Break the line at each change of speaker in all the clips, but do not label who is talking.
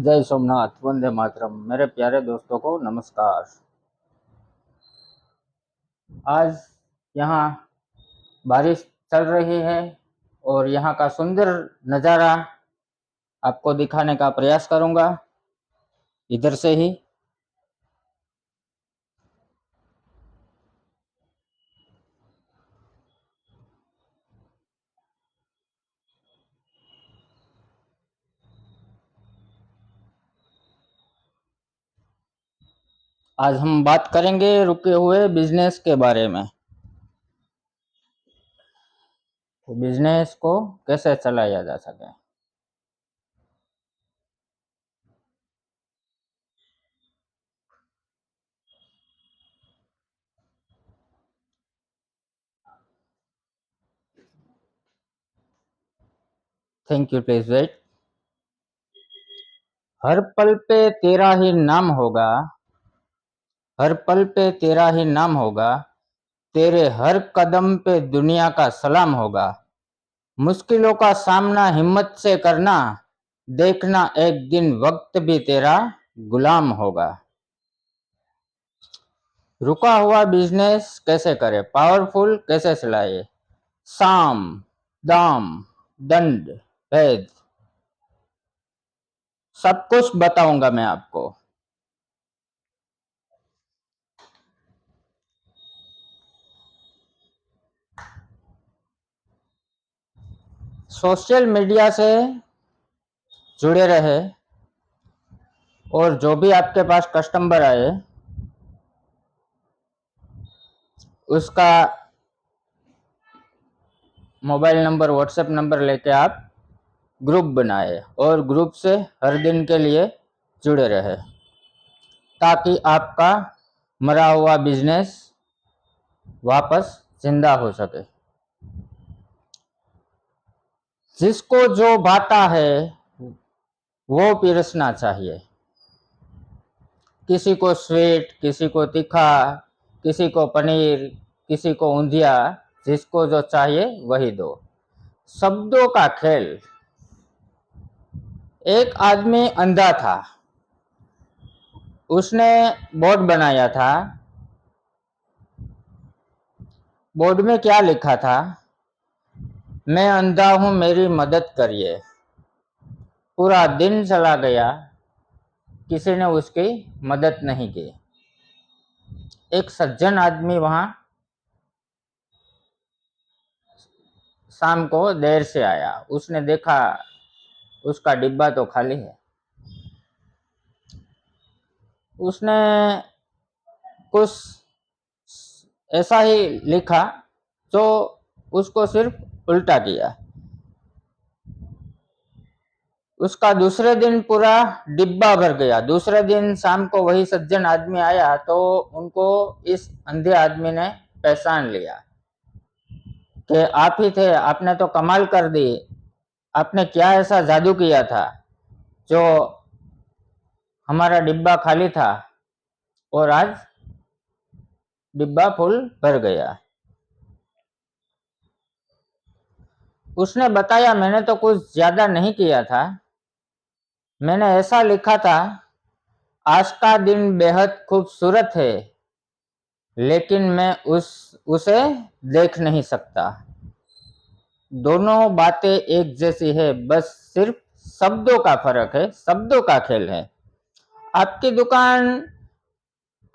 जय सोमनाथ, वंदे मातरम। मेरे प्यारे दोस्तों को नमस्कार। आज यहाँ बारिश चल रही है और यहाँ का सुंदर नज़ारा आपको दिखाने का प्रयास करूँगा इधर से ही। आज हम बात करेंगे रुके हुए बिजनेस के बारे में। तो बिजनेस को कैसे चलाया जा सके। Thank you, please wait. हर पल पे तेरा ही नाम होगा, हर पल पे तेरा ही नाम होगा, तेरे हर कदम पे दुनिया का सलाम होगा। मुश्किलों का सामना हिम्मत से करना, देखना एक दिन वक्त भी तेरा गुलाम होगा। रुका हुआ बिजनेस कैसे करे, पावरफुल कैसे चलाए, साम दाम दंड भेद सब कुछ बताऊंगा मैं आपको। सोशल मीडिया से जुड़े रहे और जो भी आपके पास कस्टमर आए उसका मोबाइल नंबर, व्हाट्सएप नंबर लेके आप ग्रुप बनाए और ग्रुप से हर दिन के लिए जुड़े रहे, ताकि आपका मरा हुआ बिजनेस वापस जिंदा हो सके। जिसको जो भाता है वो पीरसना चाहिए। किसी को स्वीट, किसी को तीखा, किसी को पनीर, किसी को ऊंधिया, जिसको जो चाहिए वही दो। शब्दों का खेल। एक आदमी अंधा था, उसने बोर्ड बनाया था। बोर्ड में क्या लिखा था, मैं अंधा हूं मेरी मदद करिए। पूरा दिन चला गया, किसी ने उसकी मदद नहीं की। एक सज्जन आदमी वहां शाम को देर से आया, उसने देखा उसका डिब्बा तो खाली है। उसने कुछ ऐसा ही लिखा जो उसको सिर्फ उल्टा किया। उसका दूसरे दिन पूरा डिब्बा भर गया। दूसरे दिन शाम को वही सज्जन आदमी आया तो उनको इस अंधे आदमी ने पहचान लिया कि आप ही थे, आपने तो कमाल कर दी, आपने क्या ऐसा जादू किया था जो हमारा डिब्बा खाली था और आज डिब्बा फुल भर गया। उसने बताया, मैंने तो कुछ ज्यादा नहीं किया था, मैंने ऐसा लिखा था, आज का दिन बेहद खूबसूरत है लेकिन मैं उसे देख नहीं सकता। दोनों बातें एक जैसी है, बस सिर्फ शब्दों का फर्क है, शब्दों का खेल है। आपकी दुकान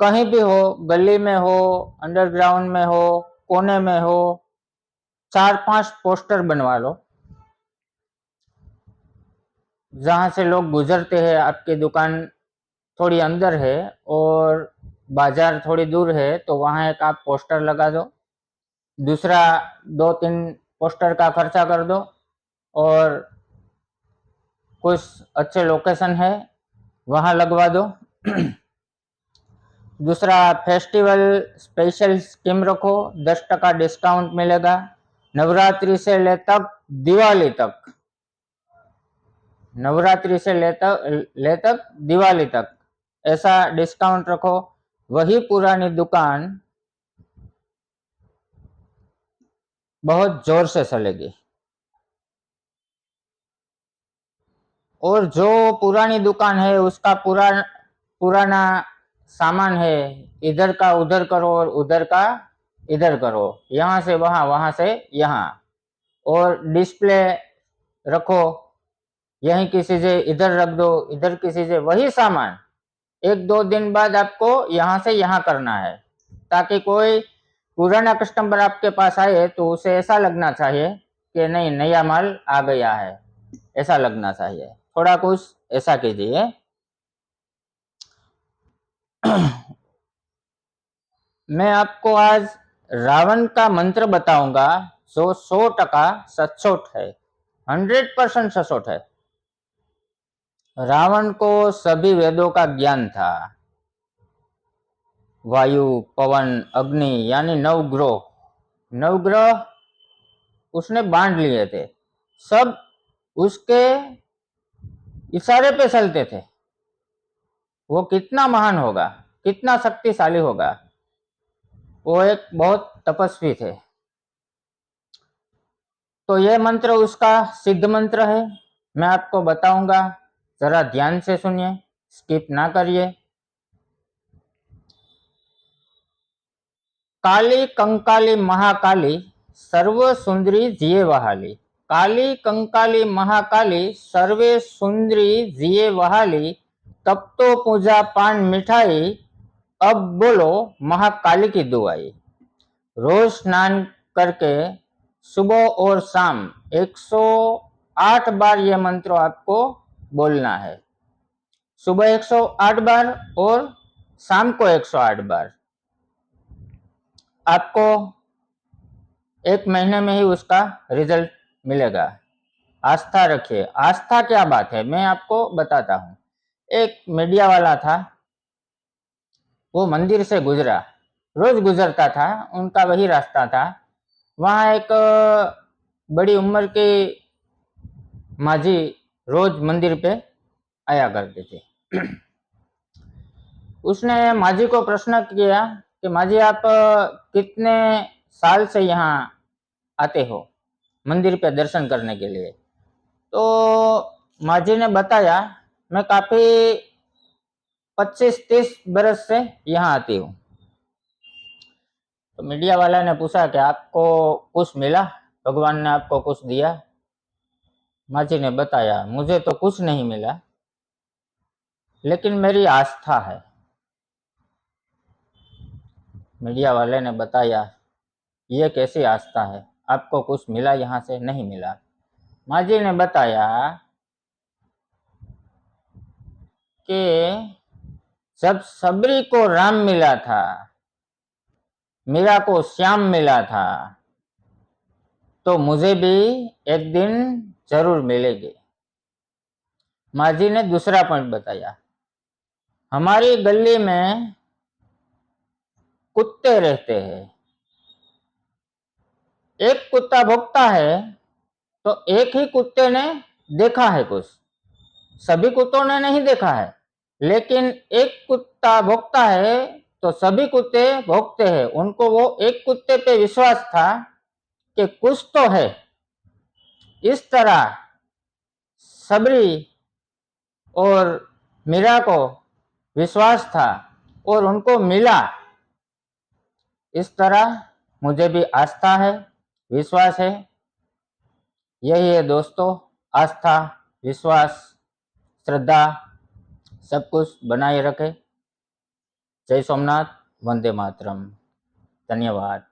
कहीं भी हो, गली में हो, अंडरग्राउंड में हो, कोने में हो, 4-5 पोस्टर बनवा लो जहां से लोग गुजरते हैं। आपकी दुकान थोड़ी अंदर है और बाजार थोड़ी दूर है तो वहां एक आप पोस्टर लगा दो। दूसरा 2-3 पोस्टर का खर्चा कर दो और कुछ अच्छे लोकेशन है वहां लगवा दो। दूसरा, फेस्टिवल स्पेशल स्कीम रखो, 10% डिस्काउंट मिलेगा नवरात्रि से दिवाली तक। नवरात्रि से ले तक दिवाली तक ऐसा डिस्काउंट रखो। वही पुरानी दुकान बहुत जोर से चलेगी। और जो पुरानी दुकान है उसका पुराना सामान है, इधर का उधर करो और उधर का इधर करो, यहाँ से वहाँ, वहाँ से यहाँ, और डिस्प्ले रखो, यहीं की चीजें इधर रख दो, इधर की चीजें, वही सामान 1-2 दिन बाद आपको यहाँ से यहाँ करना है, ताकि कोई पुराना कस्टमर आपके पास आए तो उसे ऐसा लगना चाहिए कि नहीं, नया माल आ गया है, ऐसा लगना चाहिए। थोड़ा कुछ ऐसा कीजिए। मैं आपको आज रावण का मंत्र बताऊंगा जो 100% सचोट है, 100% सचोट है। रावण को सभी वेदों का ज्ञान था, वायु, पवन, अग्नि यानी नवग्रह उसने बांट लिए थे, सब उसके इशारे पे चलते थे। वो कितना महान होगा, कितना शक्तिशाली होगा। वो एक बहुत तपस्वी थे। तो यह मंत्र उसका सिद्ध मंत्र है, मैं आपको बताऊंगा, जरा ध्यान से सुनिए, स्किप ना करिए। काली कंकाली महाकाली सर्व सुंदरी जिये वहाली, काली कंकाली महाकाली सर्वे सुंदरी जिये वहाली, तब तो पूजा पान मिठाई, अब बोलो महाकाली की दुआई। रोज स्नान करके सुबह और शाम 108 बार यह मंत्र आपको बोलना है। सुबह 108 बार और शाम को 108 बार। आपको 1 महीने में ही उसका रिजल्ट मिलेगा। आस्था रखिए। आस्था क्या बात है, मैं आपको बताता हूँ। एक मीडिया वाला था, वो मंदिर से गुजरा, रोज गुजरता था, उनका वही रास्ता था। वहाँ एक बड़ी उम्र की माजी रोज मंदिर पे आया करते थे। उसने माजी को प्रश्न किया कि माजी, आप कितने साल से यहाँ आते हो मंदिर पे दर्शन करने के लिए? तो माजी ने बताया, मैं काफी 25-30 बरस से यहाँ आती हूँ। तो मीडिया वाला ने पूछा कि आपको कुछ मिला, भगवान ने आपको कुछ दिया? माजी ने बताया, मुझे तो कुछ नहीं मिला, लेकिन मेरी आस्था है। मीडिया वाले ने बताया, ये कैसी आस्था है, आपको कुछ मिला यहाँ से? नहीं मिला। माजी ने बताया कि जब सबरी को राम मिला था, मीरा को श्याम मिला था, तो मुझे भी एक दिन जरूर मिलेगी। माजी ने दूसरा पॉइंट बताया, हमारी गली में कुत्ते रहते हैं, एक कुत्ता भौंकता है तो एक ही कुत्ते ने देखा है कुछ, सभी कुत्तों ने नहीं देखा है, लेकिन एक कुत्ता भौंकता है तो सभी कुत्ते भौंकते हैं। उनको वो एक कुत्ते पे विश्वास था कि कुछ तो है। इस तरह सबरी और मीरा को विश्वास था और उनको मिला। इस तरह मुझे भी आस्था है, विश्वास है। यही है दोस्तों, आस्था, विश्वास, श्रद्धा, सब कुछ बनाए रखे। जय सोमनाथ, वंदे मातरम। धन्यवाद।